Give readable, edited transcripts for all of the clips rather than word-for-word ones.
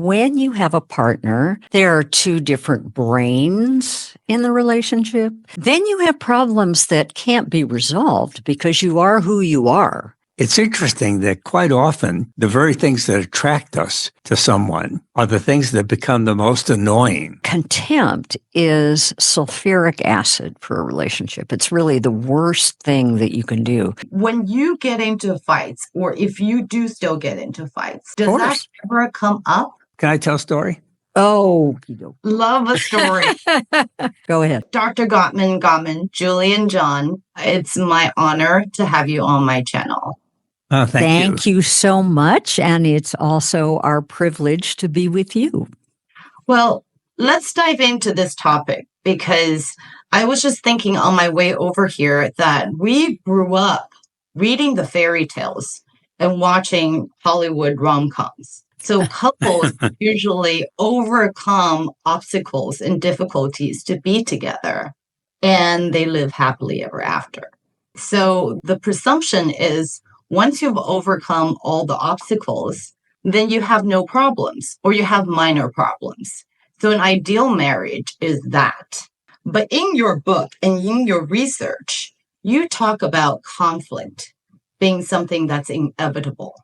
When you have a partner, there are two different brains in the relationship. Then you have problems that can't be resolved because you are who you are. It's interesting that quite often the very things that attract us to someone are the things that become the most annoying. Contempt is sulfuric acid for a relationship. It's really the worst thing that you can do. When you get into fights, or if you do still get into fights, does that ever come up? Can I tell a story? Oh, love a story. Go ahead. Dr. Gottman, Julie and John, it's my honor to have you on my channel. Thank you so much. And it's also our privilege to be with you. Well, let's dive into this topic because I was just thinking on my way over here that we grew up reading the fairy tales and watching Hollywood rom-coms. So couples usually overcome obstacles and difficulties to be together, and they live happily ever after. So the presumption is once you've overcome all the obstacles, then you have no problems or you have minor problems. So an ideal marriage is that. But in your book and in your research, you talk about conflict being something that's inevitable,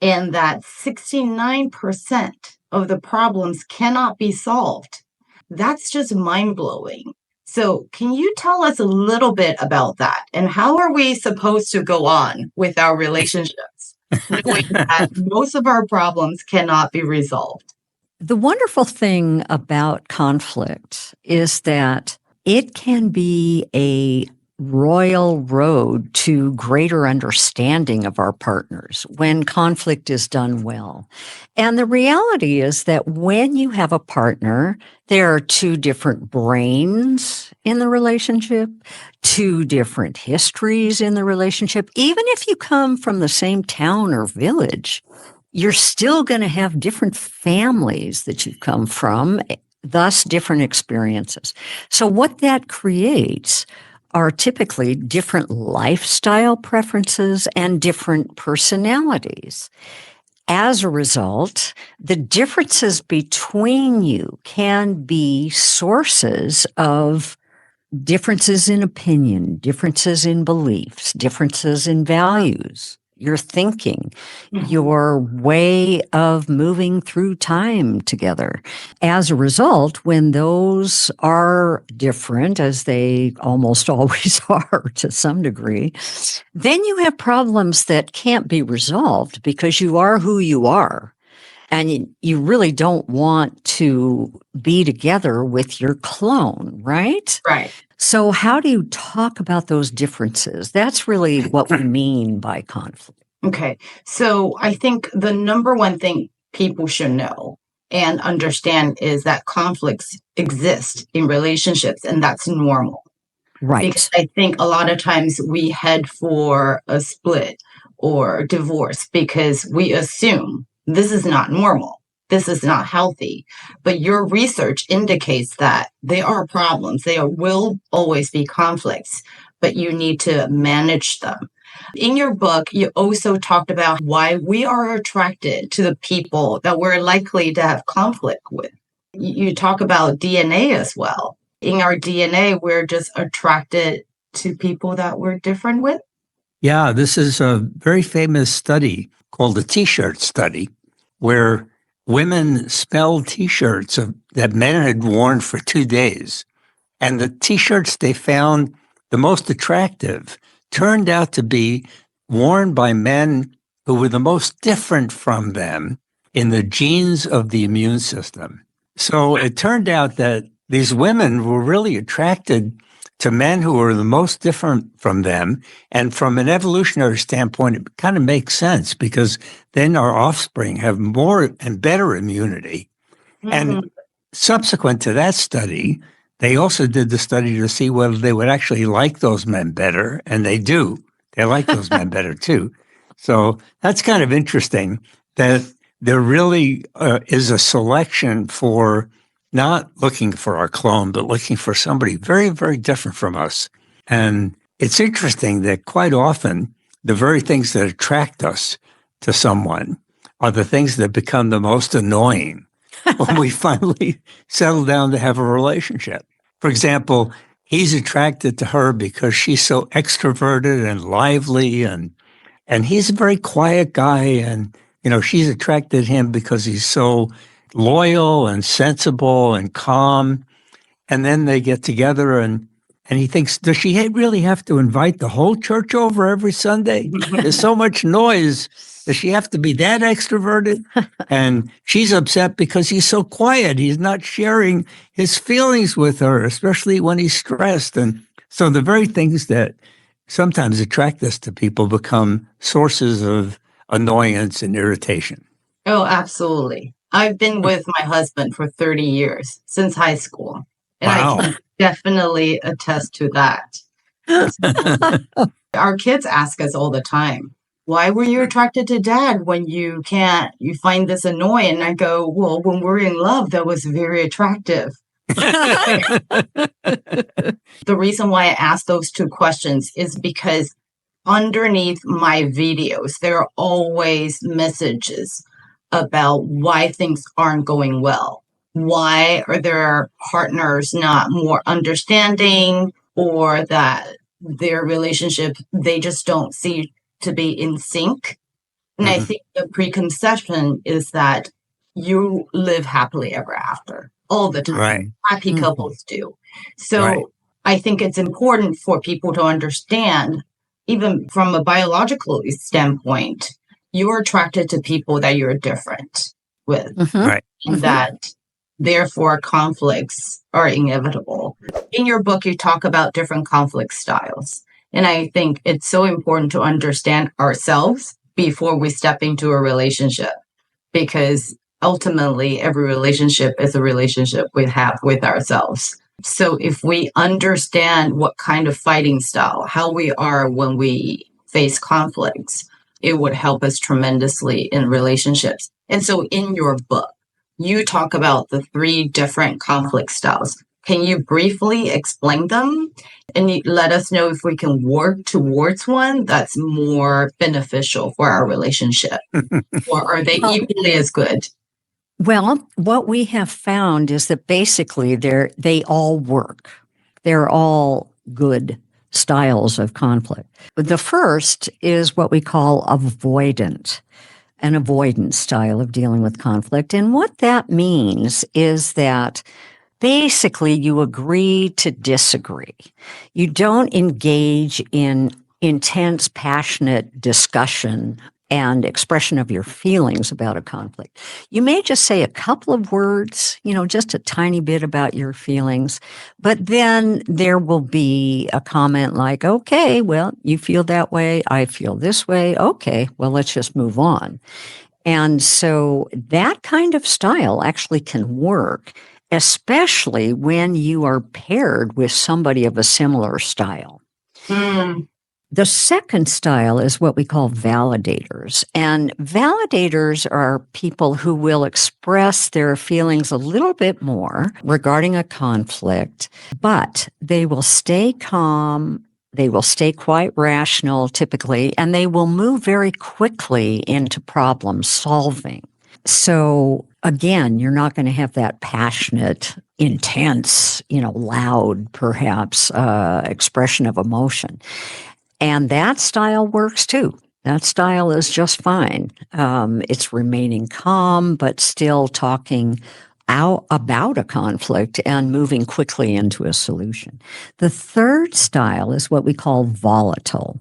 and that 69% of the problems cannot be solved. That's just mind-blowing. So can you tell us a little bit about that? And how are we supposed to go on with our relationships knowing that most of our problems cannot be resolved? The wonderful thing about conflict is that it can be a royal road to greater understanding of our partners when conflict is done well. And the reality is that when you have a partner, there are two different brains in the relationship, two different histories in the relationship. Even if you come from the same town or village, you're still going to have different families that you've come from, thus different experiences. So what that creates are typically different lifestyle preferences and different personalities. As a result, the differences between you can be sources of differences in opinion, differences in beliefs, differences in values, your thinking, your way of moving through time together. As a result, when those are different, as they almost always are to some degree, then you have problems that can't be resolved because you are who you are. And you really don't want to be together with your clone, right? Right. So how do you talk about those differences? That's really what we mean by conflict. Okay. So I think the number one thing people should know and understand is that conflicts exist in relationships, and that's normal. Right. Because I think a lot of times we head for a split or divorce because we assume this is not normal. This is not healthy. But your research indicates that there are problems. There will always be conflicts, but you need to manage them. In your book, you also talked about why we are attracted to the people that we're likely to have conflict with. You talk about DNA as well. In our DNA, we're just attracted to people that we're different with. Yeah, this is a very famous study called the T-shirt study, where women smelled T-shirts that men had worn for 2 days. And the T-shirts they found the most attractive turned out to be worn by men who were the most different from them in the genes of the immune system. So it turned out that these women were really attracted to men who were the most different from them. And from an evolutionary standpoint, it kind of makes sense because then our offspring have more and better immunity. Mm-hmm. And subsequent to that study, they also did the study to see whether they would actually like those men better, and they do. They like those men better too. So that's kind of interesting that there really is a selection for not looking for our clone, but looking for somebody very, very different from us. And it's interesting that quite often the very things that attract us to someone are the things that become the most annoying. when we finally settle down to have a relationship. For example, he's attracted to her because she's so extroverted and lively, and he's a very quiet guy, and she's attracted to him because he's so loyal and sensible and calm. And then they get together, and he thinks, does she really have to invite the whole church over every Sunday? There's so much noise. Does she have to be that extroverted? And she's upset because he's so quiet. He's not sharing his feelings with her, especially when he's stressed. And so the very things that sometimes attract us to people become sources of annoyance and irritation. Oh, absolutely. I've been with my husband for 30 years, since high school. And Wow. I can definitely attest to that. Our kids ask us all the time, why were you attracted to dad when you find this annoying? And I go, well, when we're in love, that was very attractive. The reason why I ask those two questions is because underneath my videos, there are always messages about why things aren't going well. Why are their partners not more understanding, or that their relationship, they just don't see to be in sync? And I think the preconception is that you live happily ever after all the time. Right. Happy couples do. So I think it's important for people to understand, even from a biological standpoint, you're attracted to people that you're different with. Right. And that therefore conflicts are inevitable. In your book, you talk about different conflict styles. And I think it's so important to understand ourselves before we step into a relationship, because ultimately every relationship is a relationship we have with ourselves. So if we understand what kind of fighting style, how we are when we face conflicts, it would help us tremendously in relationships. And so in your book, you talk about the 3 different conflict styles. Can you briefly explain them and let us know if we can work towards one that's more beneficial for our relationship? Or are they equally as good? Well, what we have found is that basically they all work. They're all good styles of conflict. The first is what we call avoidant, an avoidance style of dealing with conflict. And what that means is that basically you agree to disagree. You don't engage in intense, passionate discussion and expression of your feelings about a conflict. You may just say a couple of words, just a tiny bit about your feelings, but then there will be a comment like, okay, well, you feel that way, I feel this way, okay, well, let's just move on. And so that kind of style actually can work, especially when you are paired with somebody of a similar style. The second style is what we call validators. And validators are people who will express their feelings a little bit more regarding a conflict, but they will stay calm, they will stay quite rational typically, and they will move very quickly into problem solving. So again, you're not going to have that passionate, intense, loud, perhaps, expression of emotion. And that style works too. That style is just fine. It's remaining calm, but still talking out about a conflict and moving quickly into a solution. The third style is what we call volatile.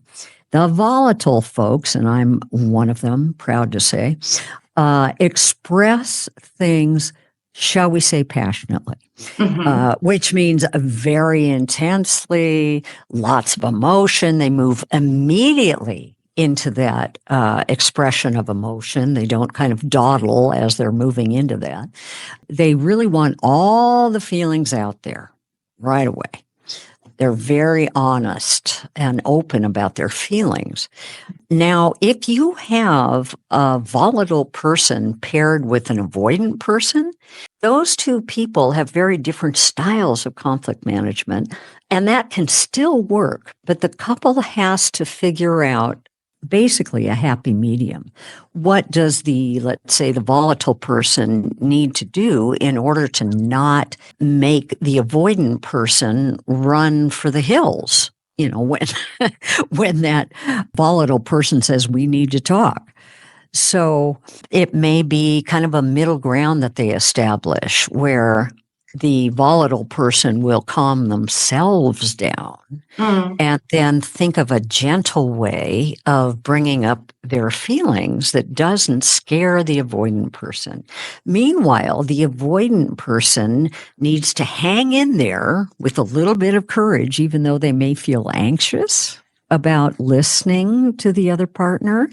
The volatile folks, and I'm one of them, proud to say, express things, shall we say, passionately, which means very intensely, lots of emotion. They move immediately into that expression of emotion. They don't kind of dawdle as they're moving into that. They really want all the feelings out there right away. They're very honest and open about their feelings. Now, if you have a volatile person paired with an avoidant person, those two people have very different styles of conflict management, and that can still work, but the couple has to figure out basically a happy medium. What does let's say, the volatile person need to do in order to not make the avoidant person run for the hills? When that volatile person says, we need to talk. So it may be kind of a middle ground that they establish where the volatile person will calm themselves down and then think of a gentle way of bringing up their feelings that doesn't scare the avoidant person. Meanwhile, the avoidant person needs to hang in there with a little bit of courage, even though they may feel anxious about listening to the other partner,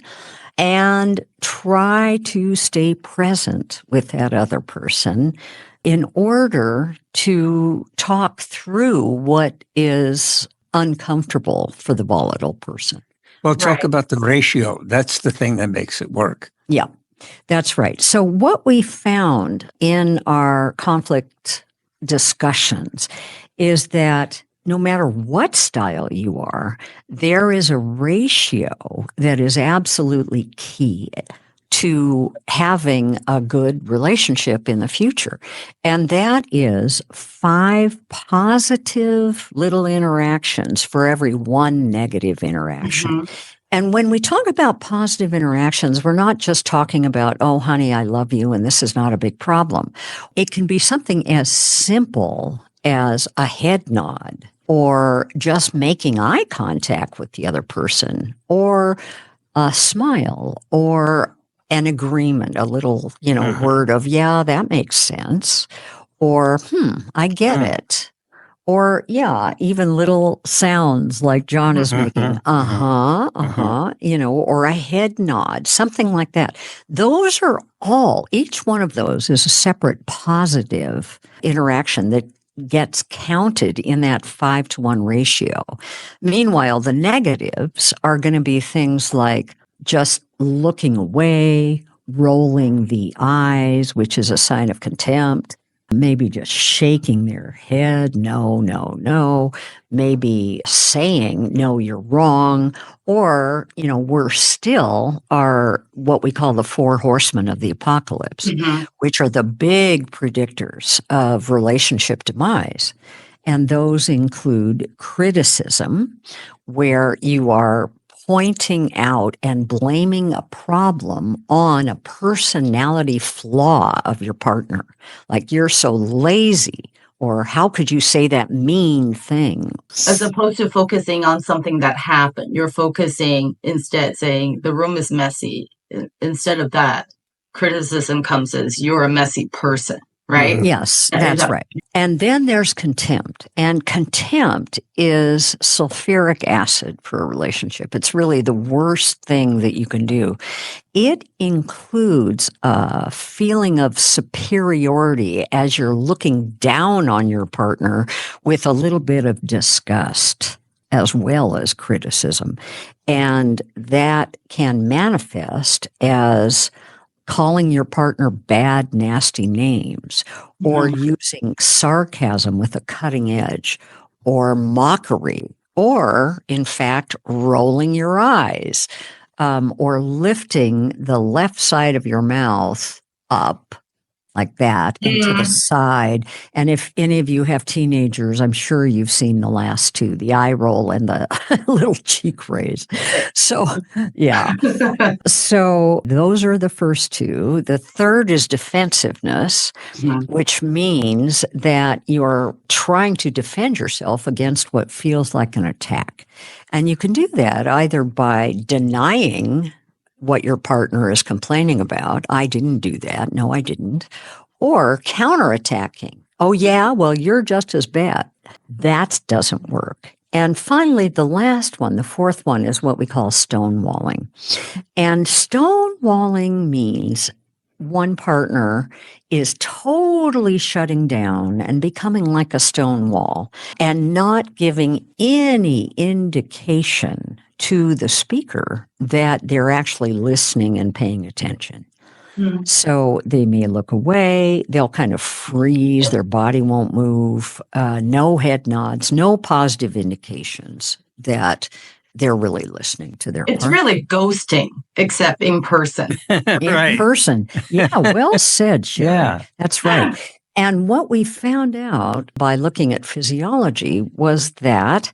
and try to stay present with that other person in order to talk through what is uncomfortable for the volatile person. Well, talk about the ratio. That's the thing that makes it work. Yeah, that's right. So what we found in our conflict discussions is that no matter what style you are, there is a ratio that is absolutely key to having a good relationship in the future. And that is 5 positive little interactions for every 1 negative interaction. And when we talk about positive interactions, we're not just talking about, oh, honey, I love you, and this is not a big problem. It can be something as simple as a head nod, or just making eye contact with the other person, or a smile, or an agreement, a little, word of, yeah, that makes sense, or, I get it. Or, yeah, even little sounds like John is making, or a head nod, something like that. Those are all, each one of those is a separate positive interaction that gets counted in that 5-to-1 ratio. Meanwhile, the negatives are going to be things like just looking away, rolling the eyes, which is a sign of contempt, maybe just shaking their head, no, no, no, maybe saying, no, you're wrong, or, worse still, are what we call the Four Horsemen of the apocalypse, which are the big predictors of relationship demise. And those include criticism, where you are pointing out and blaming a problem on a personality flaw of your partner. Like, you're so lazy, or how could you say that mean thing? As opposed to focusing on something that happened, you're focusing instead saying the room is messy. Instead of that, criticism comes as you're a messy person. Right? Yes, that's right. And then there's contempt. And contempt is sulfuric acid for a relationship. It's really the worst thing that you can do. It includes a feeling of superiority as you're looking down on your partner with a little bit of disgust as well as criticism. And that can manifest as calling your partner bad, nasty names, or using sarcasm with a cutting edge, or mockery, or, in fact, rolling your eyes, or lifting the left side of your mouth up like that and to the side. And if any of you have teenagers, I'm sure you've seen the last two, the eye roll and the little cheek raise. So, yeah. So those are the first two. The third is defensiveness, which means that you're trying to defend yourself against what feels like an attack. And you can do that either by denying what your partner is complaining about. I didn't do that. No, I didn't. Or counterattacking. Oh, yeah, well, you're just as bad. That doesn't work. And finally, the last one, the fourth one, is what we call stonewalling. And stonewalling means one partner is totally shutting down and becoming like a stone wall and not giving any indication to the speaker that they're actually listening and paying attention. So they may look away, they'll kind of freeze, their body won't move, no head nods, no positive indications that they're really listening to their It's partner. really ghosting, except in person. In person. Yeah, well said, Sherry. Yeah. That's right. And what we found out by looking at physiology was that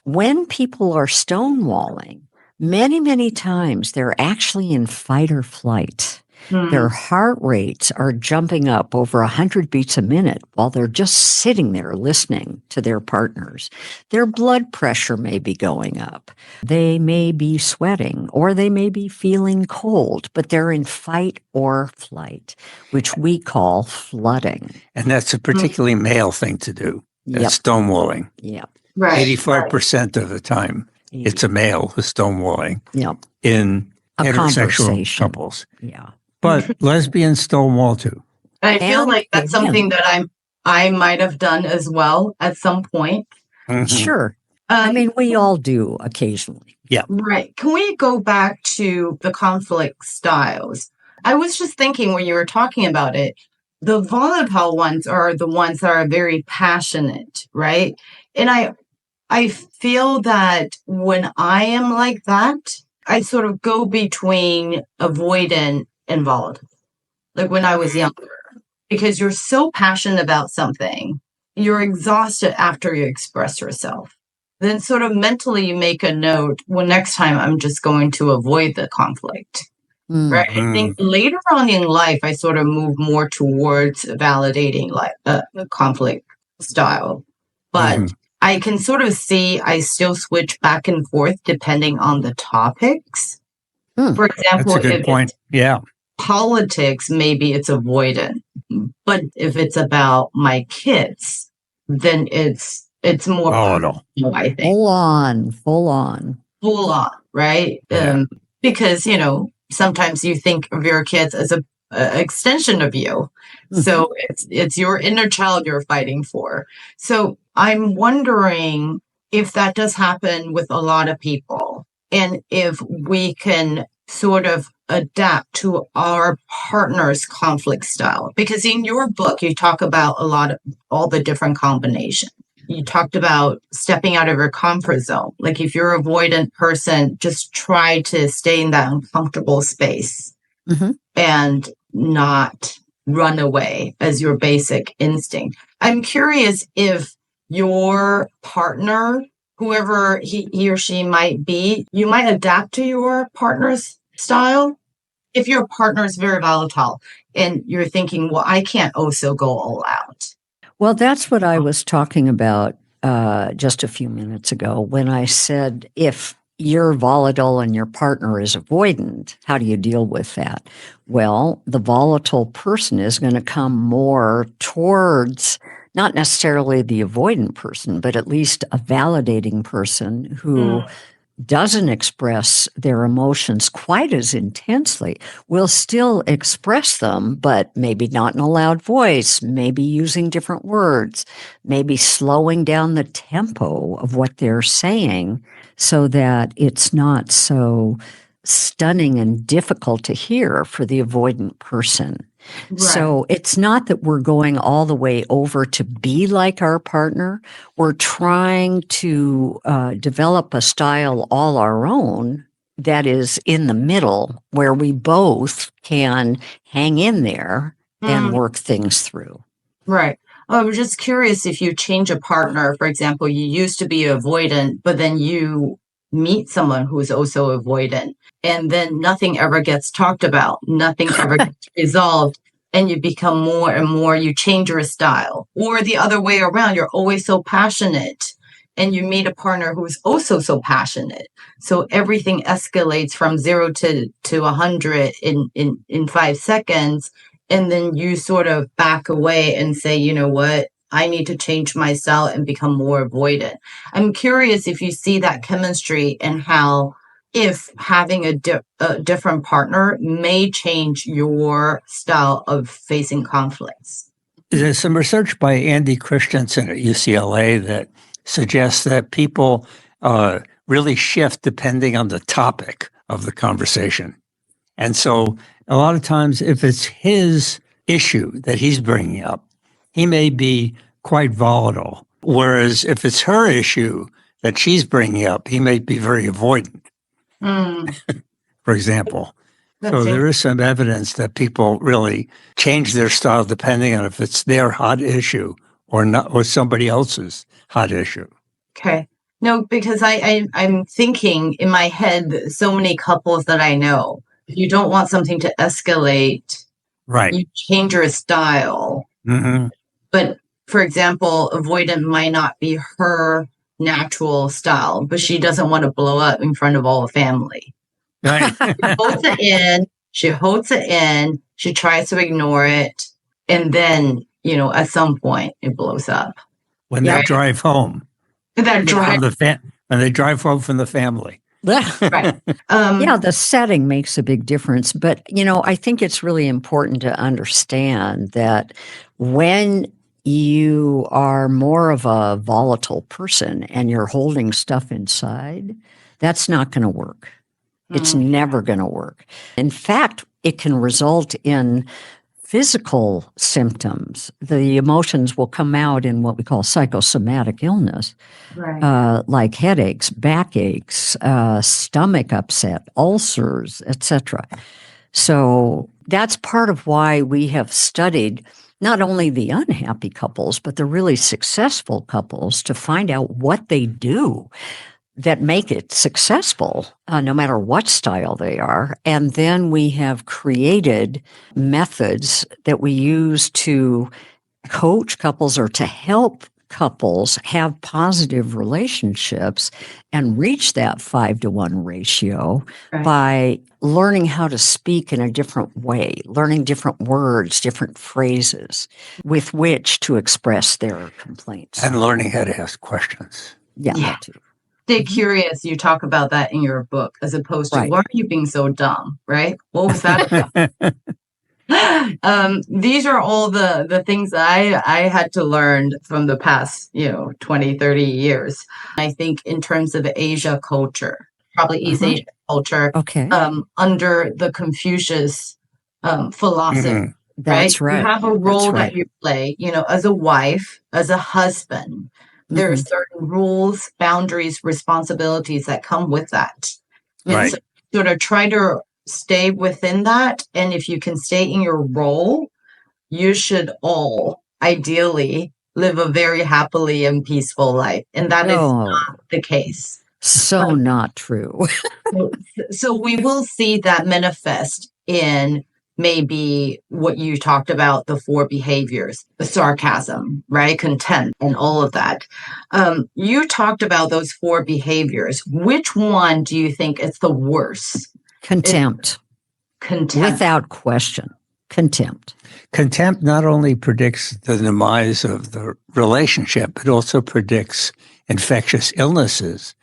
when people are stonewalling, many, many times they're actually in fight or flight. Their heart rates are jumping up over 100 beats a minute while they're just sitting there listening to their partners. Their blood pressure may be going up. They may be sweating, or they may be feeling cold, but they're in fight or flight, which we call flooding. And that's a particularly male thing to do. That's Yep. stonewalling. Yep. Right. 85% of the time, it's a male who's stonewalling Yep. in A heterosexual conversation. couples. Yeah. But lesbians stonewall too. I feel And like that's again- something that I might have done as well at some point. Mhm. Sure. I mean, we all do occasionally. Right. Can we go back to the conflict styles? I was just thinking when you were talking about it, the volatile ones are the ones that are very passionate, right? And I feel that when I am like that, I sort of go between avoidant and volatile, like when I was younger, because you're so passionate about something, you're exhausted after you express yourself. Then sort of mentally you make a note, well, next time I'm just going to avoid the conflict. Right. I think later on in life, I sort of moved more towards validating like the conflict style. But I can sort of see I still switch back and forth depending on the topics. For example, That's a good if point. it's Yeah. politics, maybe it's avoidant. But if it's about my kids, then it's more Volatile. personal, I think. Full on. Full on, right? Yeah. Because, sometimes you think of your kids as a extension of you. So it's your inner child you're fighting for. So I'm wondering if that does happen with a lot of people, and if we can sort of adapt to our partner's conflict style. Because in your book, you talk about all the different combinations. You talked about stepping out of your comfort zone. Like if you're an avoidant person, just try to stay in that uncomfortable space and not run away as your basic instinct. I'm curious if your partner, whoever he or she might be, you might adapt to your partner's style. If your partner is very volatile and you're thinking, well, I can't also go all out. Well, that's what I was talking about just a few minutes ago when I said, if you're volatile and your partner is avoidant, how do you deal with that? Well, the volatile person is going to come more towards not necessarily the avoidant person, but at least a validating person who doesn't express their emotions quite as intensely, will still express them, but maybe not in a loud voice, maybe using different words, maybe slowing down the tempo of what they're saying so that it's not so stunning and difficult to hear for the avoidant person. Right. So it's not that we're going all the way over to be like our partner. We're trying to develop a style all our own that is in the middle where we both can hang in there and work things through. Right. I was just curious if you change a partner, for example, you used to be avoidant, but then you meet someone who's also avoidant, and then nothing ever gets talked about, nothing ever gets resolved, and you become more and more, you change your style. Or the other way around, you're always so passionate, and you meet a partner who's also so passionate. So everything escalates from 0 to 100 in 5 seconds. And then you sort of back away and say, you know what, I need to change my style and become more avoidant. I'm curious if you see that chemistry and how, if having a different partner may change your style of facing conflicts. There's some research by Andy Christensen at UCLA that suggests that people really shift depending on the topic of the conversation. And so a lot of times, if it's his issue that he's bringing up, he may be quite volatile. Whereas if it's her issue, that she's bringing up, he may be very avoidant, Mm. for example. That's So it. there is some evidence that people really change their style depending on if it's their hot issue or not, or somebody else's hot issue. Okay. No, because I'm thinking in my head, so many couples that I know, if you don't want something to escalate, Right. you change your style. Mm-hmm. But for example, avoidant might not be her natural style, but she doesn't want to blow up in front of all the family. Right. She holds it in, she tries to ignore it, and then, at some point it blows up. When they drive home. That drive. When they drive home from the family. Right. Yeah, the setting makes a big difference. But, I think it's really important to understand that when you are more of a volatile person and you're holding stuff inside, that's not going to work. It's never going to work. In fact, it can result in physical symptoms. The emotions will come out in what we call psychosomatic illness, Right. like headaches, backaches, stomach upset, ulcers, etc. So that's part of why we have studied not only the unhappy couples, but the really successful couples to find out what they do that make it successful, no matter what style they are. And then we have created methods that we use to coach couples or to help couples have positive relationships and reach that 5-to-1 ratio by learning how to speak in a different way, learning different words, different phrases with which to express their complaints. And learning how to ask questions. Yeah, that too. Stay curious. You talk about that in your book, as opposed to why are you being so dumb, right? What was that about? These are all the things that I had to learn from the past, 20, 30 years. I think in terms of Asia culture, probably East Asian culture, under the Confucius philosophy. That's right. You have a role that you play, as a wife, as a husband. There are certain rules, boundaries, responsibilities that come with that. Right. So sort of try to stay within that. And if you can stay in your role, you should all ideally live a very happily and peaceful life. And that is not the case. So not true. So we will see that manifest in maybe what you talked about, the 4 behaviors, the sarcasm, right? Contempt and all of that. You talked about those 4 behaviors. Which one do you think is the worst? Contempt. Contempt. Without question. Contempt. Contempt not only predicts the demise of the relationship, it also predicts infectious illnesses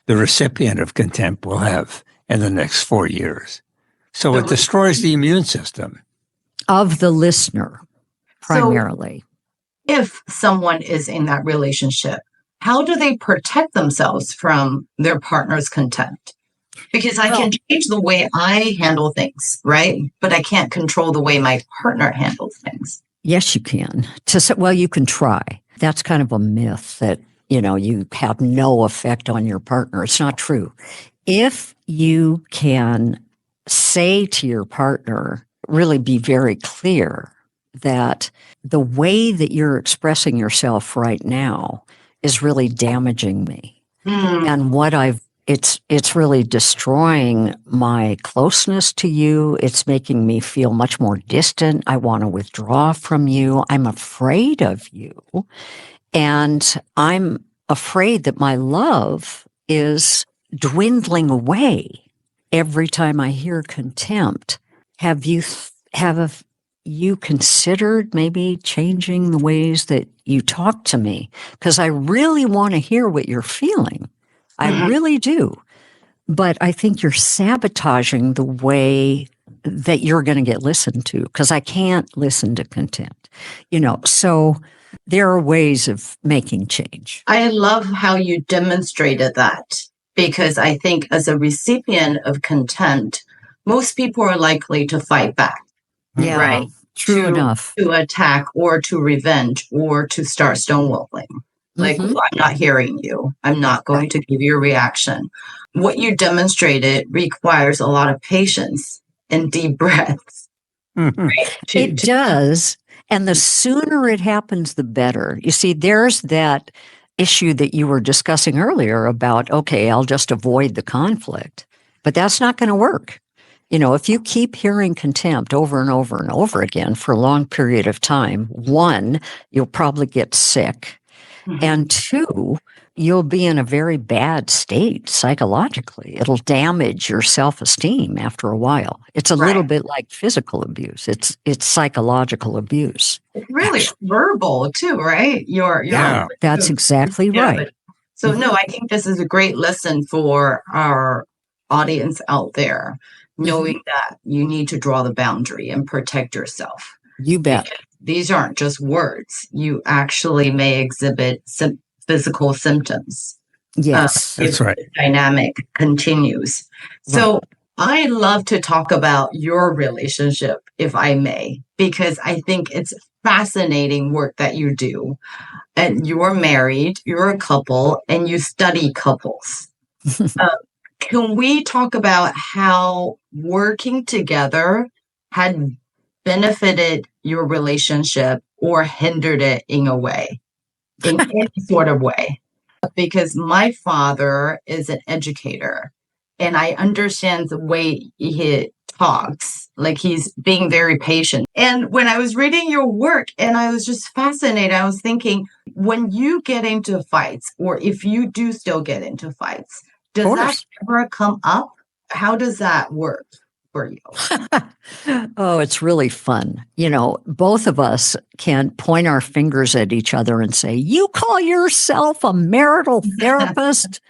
the recipient of contempt will have in the next 4 years. So it destroys the immune system. Of the listener, primarily. So if someone is in that relationship, how do they protect themselves from their partner's contempt? Because I can change the way I handle things, right? But I can't control the way my partner handles things. Yes, you can. You can try. That's kind of a myth that, you have no effect on your partner. It's not true. If you can say to your partner, really be very clear that the way that you're expressing yourself right now is really damaging me. And it's really destroying my closeness to you. It's making me feel much more distant. I want to withdraw from you. I'm afraid of you. And I'm afraid that my love is dwindling away every time I hear contempt. Have you considered maybe changing the ways that you talk to me? Because I really want to hear what you're feeling. I really do. But I think you're sabotaging the way that you're going to get listened to, because I can't listen to contempt. So there are ways of making change. I love how you demonstrated that, because I think as a recipient of contempt, most people are likely to fight back. Yeah, right? True enough. To attack or to revenge or to start stonewalling. Like, Mhm. I'm not hearing you. I'm not going to give you a reaction. What you demonstrated requires a lot of patience and deep breaths. Mhm. Right? It does. And the sooner it happens, the better. You see, there's that issue that you were discussing earlier about, okay, I'll just avoid the conflict. But that's not going to work. If you keep hearing contempt over and over and over again for a long period of time, one, you'll probably get sick. Mhm. And two, you'll be in a very bad state psychologically. It'll damage your self-esteem after a while. It's a little Right. bit like physical abuse. It's psychological abuse. Really verbal too, right? Yeah. That's exactly Yeah, right. but- so no, I think this is a great lesson for our audience out there, knowing that you need to draw the boundary and protect yourself. You bet. Because these aren't just words. You actually may exhibit physical symptoms. Yes. That's if right. the dynamic continues. So I love to talk about your relationship, if I may, because I think it's fascinating work that you do. And you're married, you're a couple, and you study couples. Can we talk about how working together had benefited your relationship or hindered it in a way, in any sort of way? Because my father is an educator and I understand the way he talks, like he's being very patient. And when I was reading your work and I was just fascinated, I was thinking, when you get into fights, or if you do still get into fights, does that course. ever come up? How does that work for you? Oh, it's really fun. Both of us can point our fingers at each other and say, "You call yourself a marital therapist?"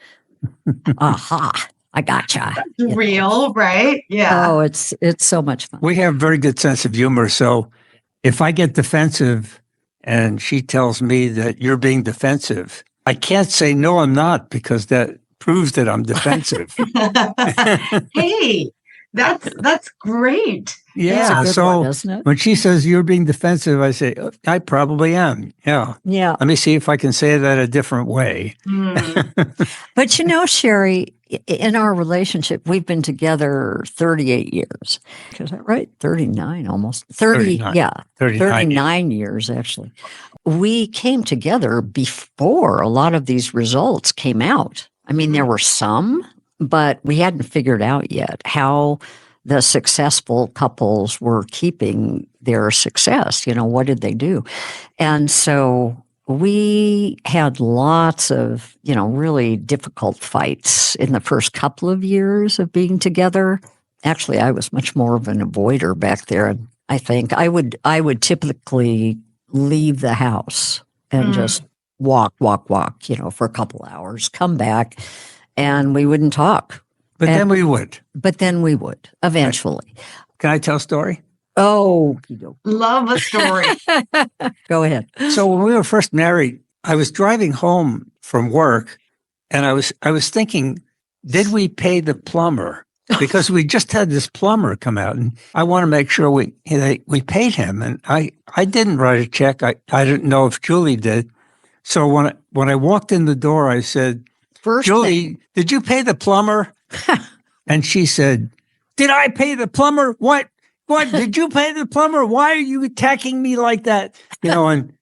Aha, I gotcha. Real, right? Yeah. Oh, it's so much fun. We have a very good sense of humor. So if I get defensive and she tells me that you're being defensive, I can't say, no, I'm not, because that proves that I'm defensive. Hey, that's great. Yeah. It's a good So one, isn't it? when she says you're being defensive, I say, I probably am. Yeah. Yeah. Let me see if I can say that a different way. But Sherry, in our relationship, we've been together 38 years. Is that right? 39 almost. 39. Yeah. 39. 39 years, actually. We came together before a lot of these results came out. I mean, there were some, but we hadn't figured out yet how the successful couples were keeping their success. What did they do? And so we had lots of, really difficult fights in the first couple of years of being together. Actually, I was much more of an avoider back there. And I think I would typically leave the house and just walk, for a couple hours, come back, and we wouldn't talk. But then we would. But then we would eventually. Can I tell a story? Oh, Love a story. go ahead. So when we were first married, I was driving home from work and I was thinking, did we pay the plumber? Because we just had this plumber come out and I want to make sure we paid him. And I didn't write a check. I didn't know if Julie did. So when I walked in the door, I said, Julie, did you pay the plumber? And she said, did I pay the plumber? What? Did you pay the plumber? Why are you attacking me like that? And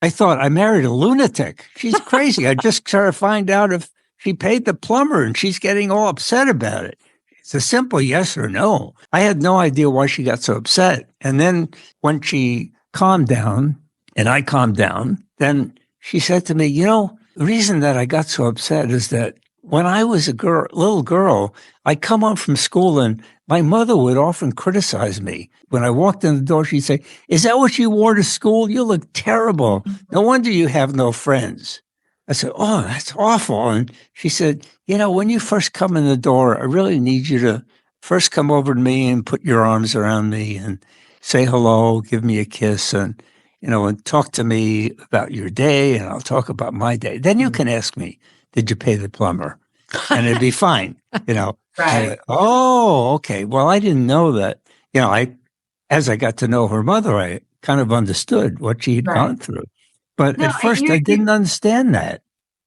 I thought, I married a lunatic. She's crazy. I just try to find out if she paid the plumber and she's getting all upset about it. It's a simple yes or no. I had no idea why she got so upset. And then when she calmed down and I calmed down, then she said to me, the reason that I got so upset is that when I was a little girl, I'd come home from school and my mother would often criticize me. When I walked in the door, she'd say, is that what you wore to school? You look terrible. No wonder you have no friends. I said, oh, that's awful. And she said, when you first come in the door, I really need you to first come over to me and put your arms around me and say hello, give me a kiss, and talk to me about your day, and I'll talk about my day. Then you can ask me, did you pay the plumber? And it'd be fine, Right. Went, oh, okay. Well, I didn't know that. As I got to know her mother, I kind of understood what she had gone through. But No, at first, I didn't understand that.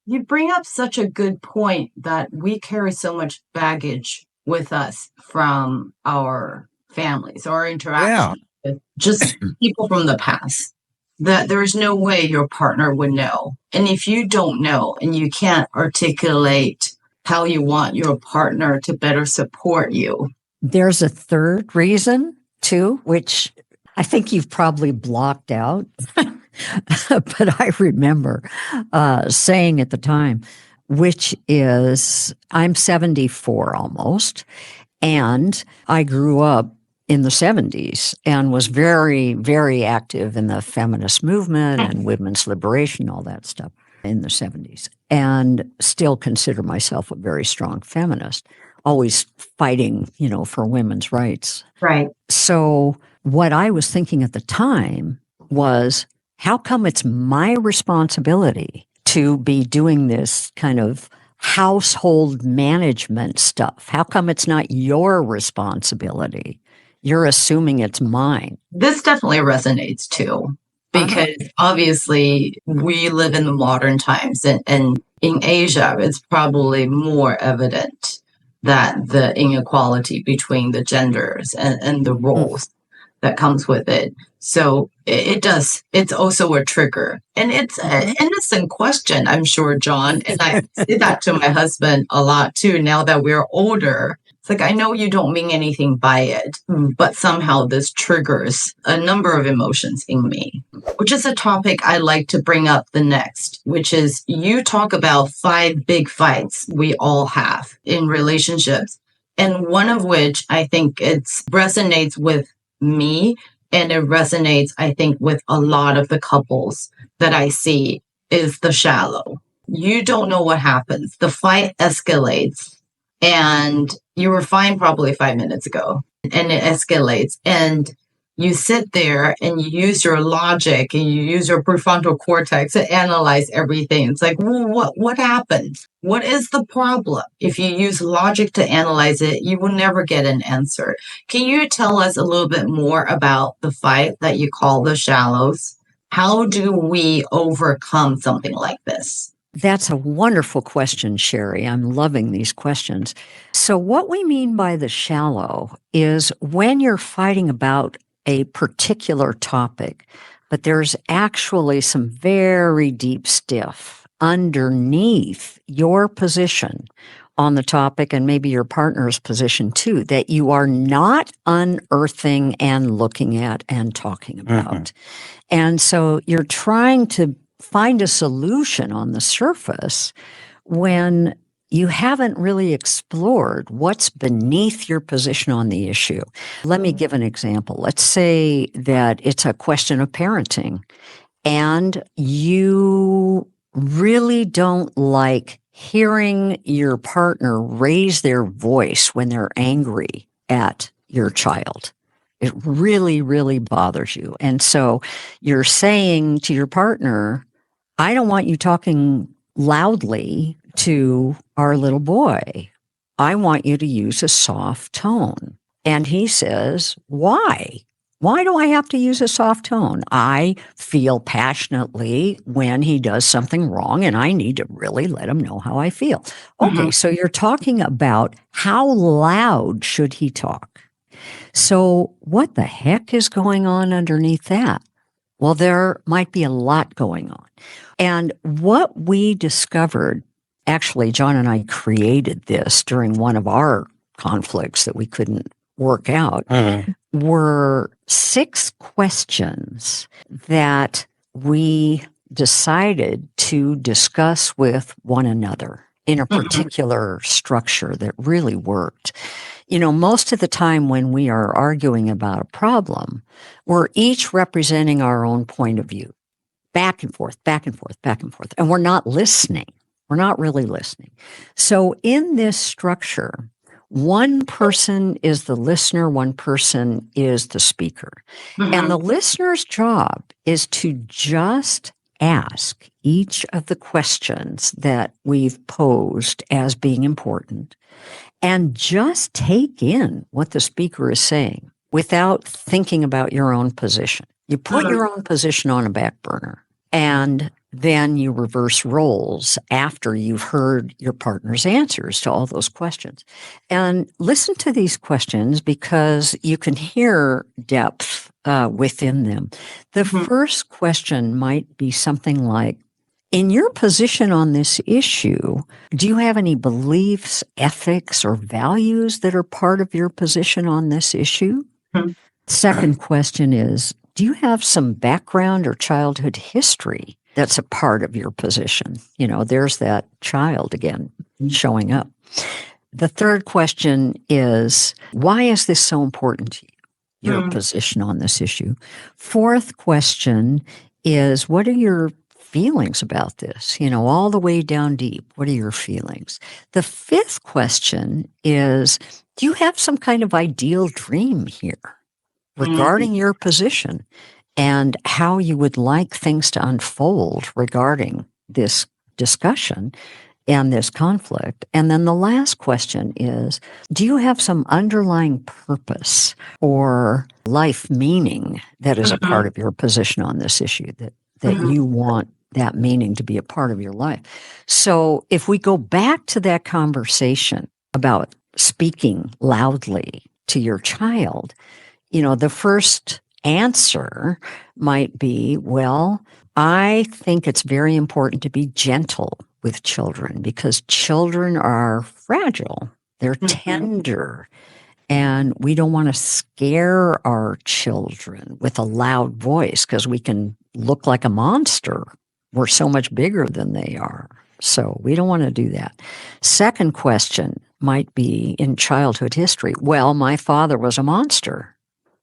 You bring up such a good point that we carry so much baggage with us from our families, our interaction with just people from the past, that there is no way your partner would know. And if you don't know and you can't articulate how you want your partner to better support you. There's a third reason too, which I think you've probably blocked out, but I remember saying at the time, which is I'm 74 almost, and I grew up in the 70s and was very, very active in the feminist movement and women's liberation, all that stuff in the 70s, and still consider myself a very strong feminist, always fighting, for women's rights. Right. So what I was thinking at the time was, how come it's my responsibility to be doing this kind of household management stuff? How come it's not your responsibility? You're assuming it's mine. This definitely resonates too, because obviously we live in the modern times, and in Asia, it's probably more evident that the inequality between the genders and the roles that comes with it. So it's also a trigger. And it's an innocent question, I'm sure, John. And I say that to my husband a lot too, now that we're older. It's like, I know you don't mean anything by it, but somehow this triggers a number of emotions in me, which is a topic I like to bring up the next, which is you talk about 5 big fights we all have in relationships. And one of which I think it resonates with me, and it resonates, I think, with a lot of the couples that I see, is the shallow. You don't know what happens. The fight escalates, and you were fine probably 5 minutes ago, and it escalates, and you sit there and you use your logic and you use your prefrontal cortex to analyze everything. It's like, well, what happened? What is the problem? If you use logic to analyze it, you will never get an answer. Can you tell us a little bit more about the fight that you call the shallows? How do we overcome something like this? That's a wonderful question, Sherry. I'm loving these questions. So what we mean by the shallow is when you're fighting about a particular topic, but there's actually some very deep stuff underneath your position on the topic, and maybe your partner's position too, that you are not unearthing and looking at and talking about. And so you're trying to find a solution on the surface when you haven't really explored what's beneath your position on the issue. Let me give an example. Let's say that it's a question of parenting, and you really don't like hearing your partner raise their voice when they're angry at your child. It really, really bothers you. And so you're saying to your partner, I don't want you talking loudly to our little boy. I want you to use a soft tone. And he says, why? Why do I have to use a soft tone? I feel passionately when he does something wrong, and I need to really let him know how I feel. Okay, so you're talking about how loud should he talk? So what the heck is going on underneath that? Well, there might be a lot going on. And what we discovered, actually, John and I created this during one of our conflicts that we couldn't work out, were 6 questions that we decided to discuss with one another in a particular structure that really worked. Most of the time when we are arguing about a problem, we're each representing our own point of view, back and forth, back and forth, back and forth, and we're not listening. We're not really listening. So in this structure, one person is the listener, one person is the speaker. And the listener's job is to just ask each of the questions that we've posed as being important and just take in what the speaker is saying without thinking about your own position. You put your own position on a back burner And then you reverse roles after you've heard your partner's answers to all those questions. And listen to these questions because you can hear depth within them. The first question might be something like, in your position on this issue, do you have any beliefs, ethics, or values that are part of your position on this issue? Second question is, do you have some background or childhood history that's a part of your position? You know, there's that child again showing up. The third question is, why is this so important to you, your position on this issue? Fourth question is, what are your feelings about this? You know, all the way down deep, what are your feelings? The fifth question is, do you have some kind of ideal dream here regarding your position and how you would like things to unfold regarding this discussion and this conflict? And then the last question is, do you have some underlying purpose or life meaning that is a part of your position on this issue, that you want that meaning to be a part of your life? So if we go back to that conversation about speaking loudly to your child, you know, the first answer might be, well, I think it's very important to be gentle with children because children are fragile. They're tender. And we don't want to scare our children with a loud voice because we can look like a monster. We're so much bigger than they are. So we don't want to do that. Second question might be in childhood history. Well, my father was a monster.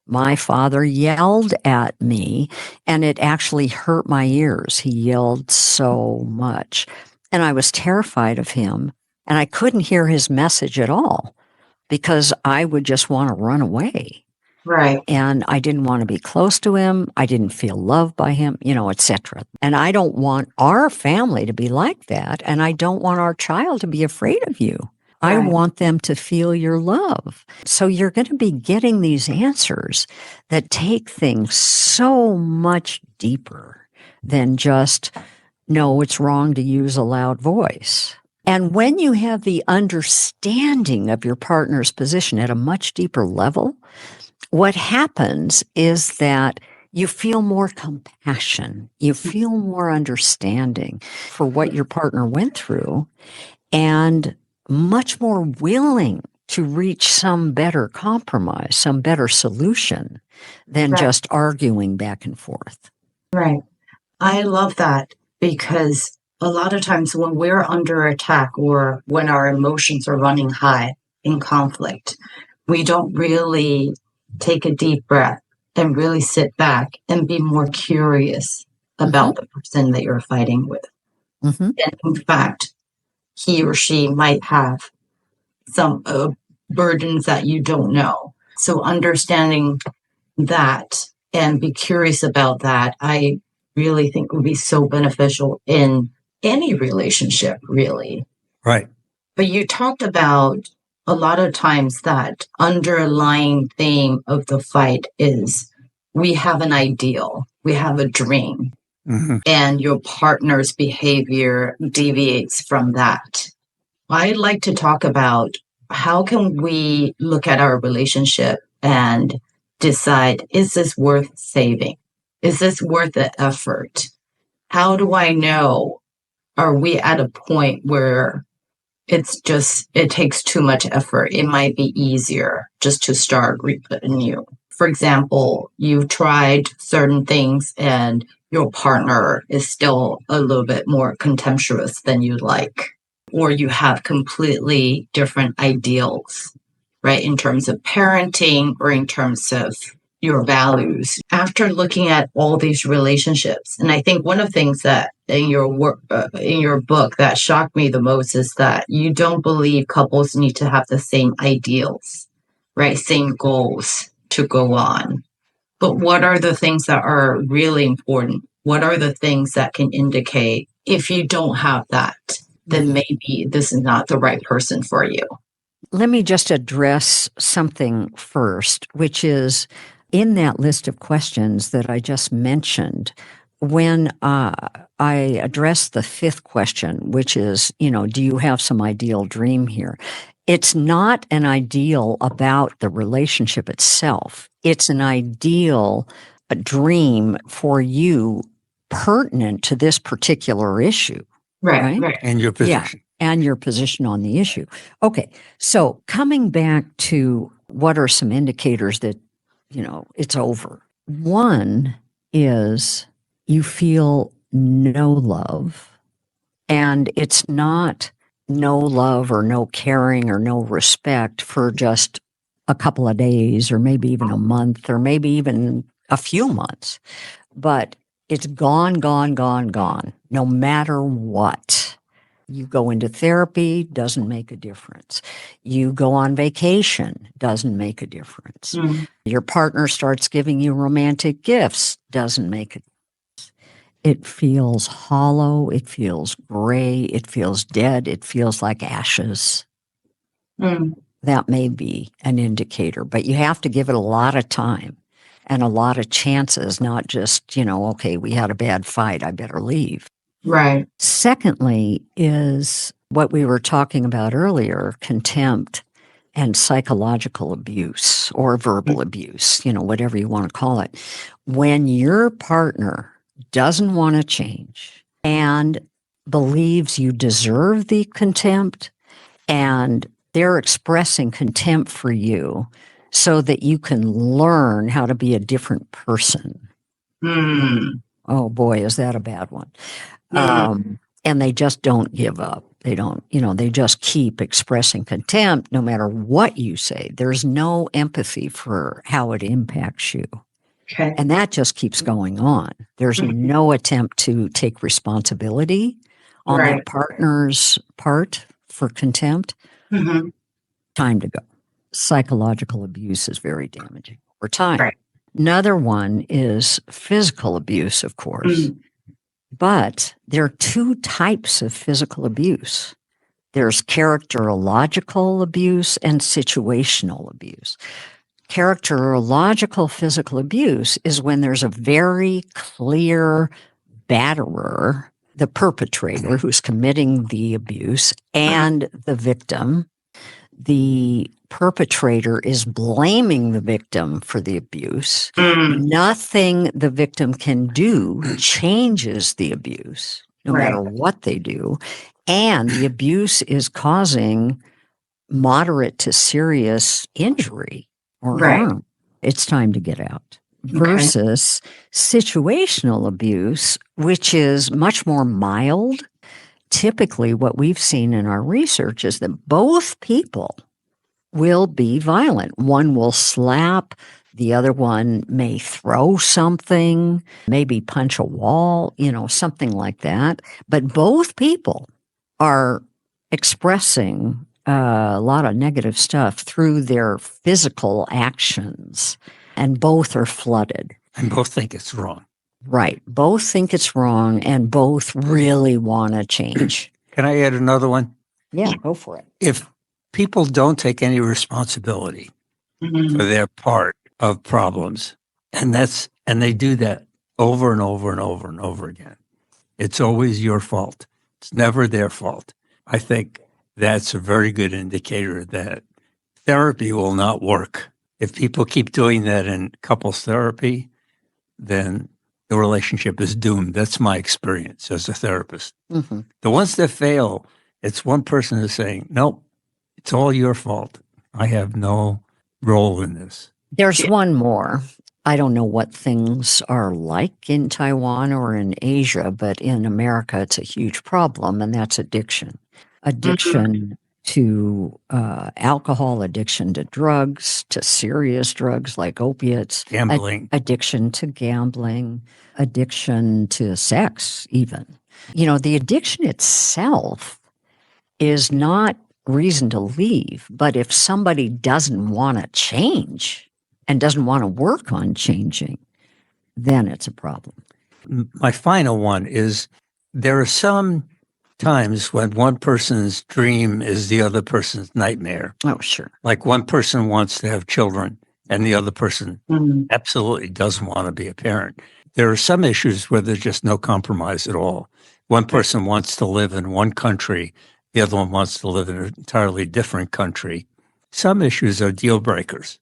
My father yelled at me, and it actually hurt my ears. He yelled so much, and I was terrified of him, and I couldn't hear his message at all because I would just want to run away. Right. And I didn't want to be close to him. I didn't feel loved by him, you know, etc. And I don't want our family to be like that. And I don't want our child to be afraid of you. I want them to feel your love. So you're going to be getting these answers that take things so much deeper than just, no, it's wrong to use a loud voice. And when you have the understanding of your partner's position at a much deeper level, what happens is that you feel more compassion, you feel more understanding for what your partner went through, and much more willing to reach some better compromise, some better solution than just arguing back and forth. Right. I love that because a lot of times when we're under attack or when our emotions are running high in conflict, we don't really take a deep breath and really sit back and be more curious about the person that you're fighting with. And in fact, he or she might have some burdens that you don't know. So understanding that and be curious about that, I really think would be so beneficial in any relationship, really. Right. But you talked about a lot of times that underlying theme of the fight is we have an ideal, we have a dream, and your partner's behavior deviates from that. I'd like to talk about how can we look at our relationship and decide, is this worth saving? Is this worth the effort? How do I know? Are we at a point where it takes too much effort? It might be easier just to start anew. For example, you've tried certain things and your partner is still a little bit more contemptuous than you'd like, or you have completely different ideals, right? In terms of parenting or in terms of your values. After looking at all these relationships, and I think one of the things that in your work, in your book that shocked me the most is that you don't believe couples need to have the same ideals, right? Same goals to go on. But what are the things that are really important? What are the things that can indicate if you don't have that, then maybe this is not the right person for you? Let me just address something first, which is in that list of questions that I just mentioned, when I address the fifth question, which is, do you have some ideal dream here? It's not an ideal about the relationship itself. It's an ideal dream for you pertinent to this particular issue. Right. And your position. Yeah, and your position on the issue. Okay, so coming back to what are some indicators that, it's over. One is you feel no love, and it's not no love or no caring or no respect for just a couple of days or maybe even a month or maybe even a few months, but it's gone, no matter what. You go into therapy, doesn't make a difference. You go on vacation, doesn't make a difference. Your partner starts giving you romantic gifts, doesn't make a difference. It feels hollow, it feels gray, it feels dead, it feels like ashes. That may be an indicator, but you have to give it a lot of time and a lot of chances, not just, okay, we had a bad fight, I better leave. Right. Secondly is what we were talking about earlier, contempt and psychological abuse or verbal abuse, whatever you want to call it. When your partner doesn't want to change and believes you deserve the contempt and they're expressing contempt for you so that you can learn how to be a different person. Oh boy, is that a bad one. And they just don't give up. They don't, they just keep expressing contempt no matter what you say. There's no empathy for how it impacts you. Okay. And that just keeps going on. There's no attempt to take responsibility on their partner's part for contempt. Time to go. Psychological abuse is very damaging over time. Right. Another one is physical abuse, of course. But there are two types of physical abuse. There's characterological abuse and situational abuse. Characterological physical abuse is when there's a very clear batterer, the perpetrator who's committing the abuse, and the victim. The perpetrator is blaming the victim for the abuse. Nothing the victim can do changes the abuse, no matter what they do. And the abuse is causing moderate to serious injury or harm. It's time to get out. Versus situational abuse, which is much more mild. Typically, what we've seen in our research is that both people will be violent. One will slap, the other one may throw something, maybe punch a wall, something like that. But both people are expressing a lot of negative stuff through their physical actions, and both are flooded. And both think it's wrong. Right. Both think it's wrong and both really want to change. Can I add another one? Yeah, go for it. If people don't take any responsibility for their part of problems, and they do that over and over and over and over again, it's always your fault. It's never their fault. I think that's a very good indicator that therapy will not work. If people keep doing that in couples therapy, then the relationship is doomed. That's my experience as a therapist. The ones that fail, it's one person is saying, nope, it's all your fault. I have no role in this. There's one more. I don't know what things are like in Taiwan or in Asia, but in America, it's a huge problem, and that's addiction. Addiction to alcohol, addiction to drugs, to serious drugs like opiates. Gambling. Addiction to gambling, addiction to sex even. The addiction itself is not reason to leave, but if somebody doesn't want to change and doesn't want to work on changing, then it's a problem. My final one is there are some times when one person's dream is the other person's nightmare. Oh, sure. Like one person wants to have children and the other person absolutely doesn't want to be a parent. there are some issues where there's just no compromise at all. One person wants to live in one country, the other one wants to live in an entirely different country. Some issues are deal breakers.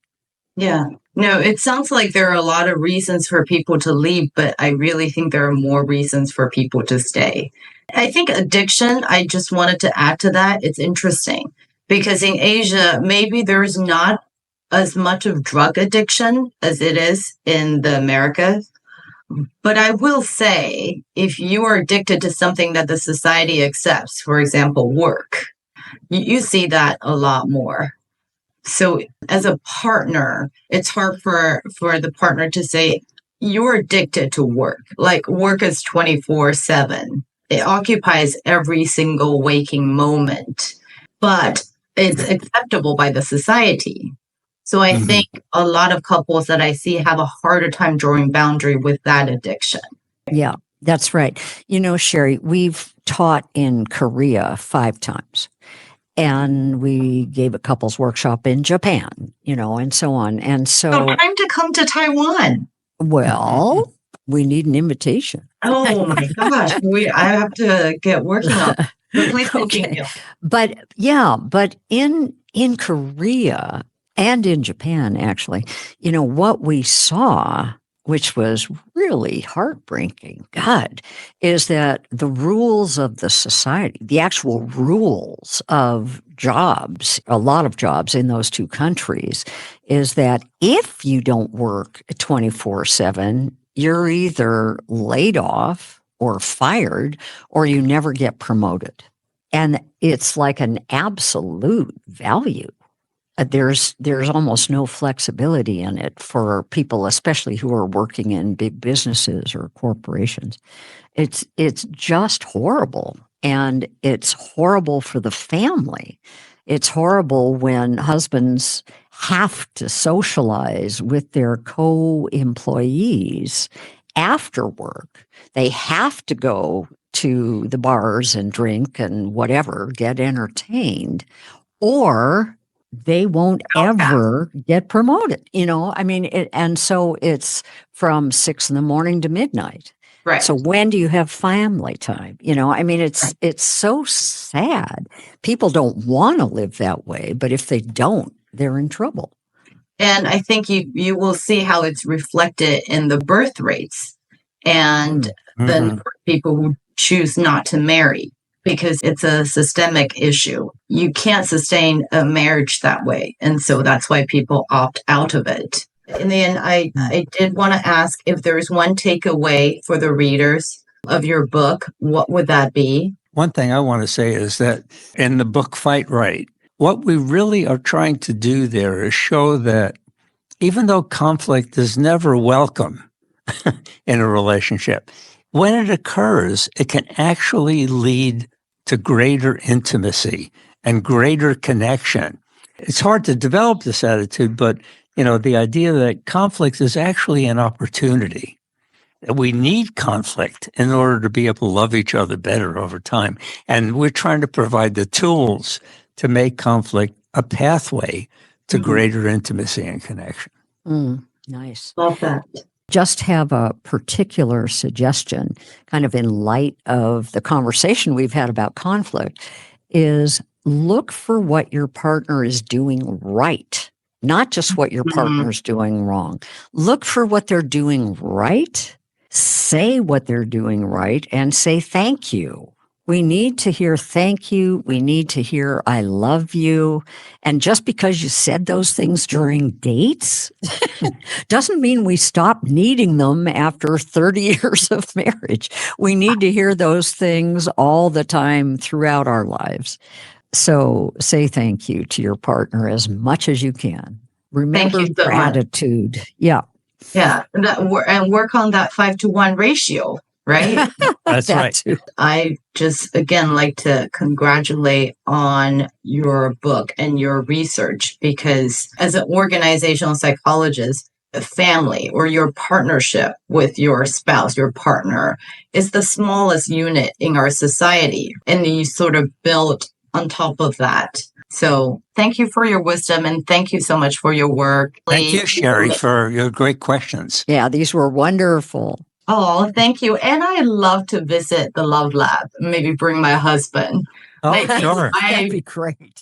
Yeah. No, it sounds like there are a lot of reasons for people to leave, but I really think there are more reasons for people to stay. I think addiction, I just wanted to add to that. It's interesting because in Asia, maybe there's not as much of drug addiction as it is in the Americas. But I will say, if you are addicted to something that the society accepts, for example, work, you see that a lot more. So as a partner, it's hard for the partner to say, you're addicted to work. Like work is 24/7. It occupies every single waking moment, but it's acceptable by the society. So I think a lot of couples that I see have a harder time drawing boundary with that addiction. Yeah, that's right. You know, Sherry, we've taught in Korea 5 times. And we gave a couples workshop in Japan, you know, and so on. And so time to come to Taiwan. Well, we need an invitation. Oh my gosh. I have to get working on it. But please continue. But yeah, but in Korea and in Japan, actually, you know, what we saw, which was really heartbreaking, God, is that the rules of the society, the actual rules of jobs, a lot of jobs in those 2 countries, is that if you don't work 24/7, you're either laid off or fired, or you never get promoted. And it's like an absolute value. There's almost no flexibility in it for people, especially who are working in big businesses or corporations. It's just horrible. And it's horrible for the family. It's horrible when husbands have to socialize with their co-employees after work. They have to go to the bars and drink and whatever, get entertained, or they won't ever get promoted, you know? I mean, and so it's from 6 a.m. to midnight. Right. So when do you have family time? You know, I mean, it's so sad. People don't want to live that way, but if they don't, they're in trouble. And I think you will see how it's reflected in the birth rates and the number of people who choose not to marry, because it's a systemic issue. You can't sustain a marriage that way. And so that's why people opt out of it. In the end, I did want to ask if there's one takeaway for the readers of your book, what would that be? One thing I want to say is that in the book Fight Right, what we really are trying to do there is show that even though conflict is never welcome in a relationship, when it occurs, it can actually lead to greater intimacy and greater connection. It's hard to develop this attitude, but you know, the idea that conflict is actually an opportunity. That we need conflict in order to be able to love each other better over time. And we're trying to provide the tools to make conflict a pathway to greater intimacy and connection. Nice. Love that. Just have a particular suggestion, kind of in light of the conversation we've had about conflict, is look for what your partner is doing right, not just what your partner is doing wrong. Look for what they're doing right, say what they're doing right, and say thank you. We need to hear thank you. We need to hear I love you. And just because you said those things during dates doesn't mean we stop needing them after 30 years of marriage. We need to hear those things all the time throughout our lives. So say thank you to your partner as much as you can. Remember Thank you so gratitude. much. Yeah. Yeah. And work on that 5-to-1 ratio. Right? That's right. I just, again, like to congratulate on your book and your research, because as an organizational psychologist, a family or your partnership with your spouse, your partner, is the smallest unit in our society. And you sort of build on top of that. So thank you for your wisdom and thank you so much for your work. Thank you, Sherry, for your great questions. Yeah, these were wonderful. Oh, thank you. And I love to visit the Love Lab, maybe bring my husband. Oh, sure. That'd be great.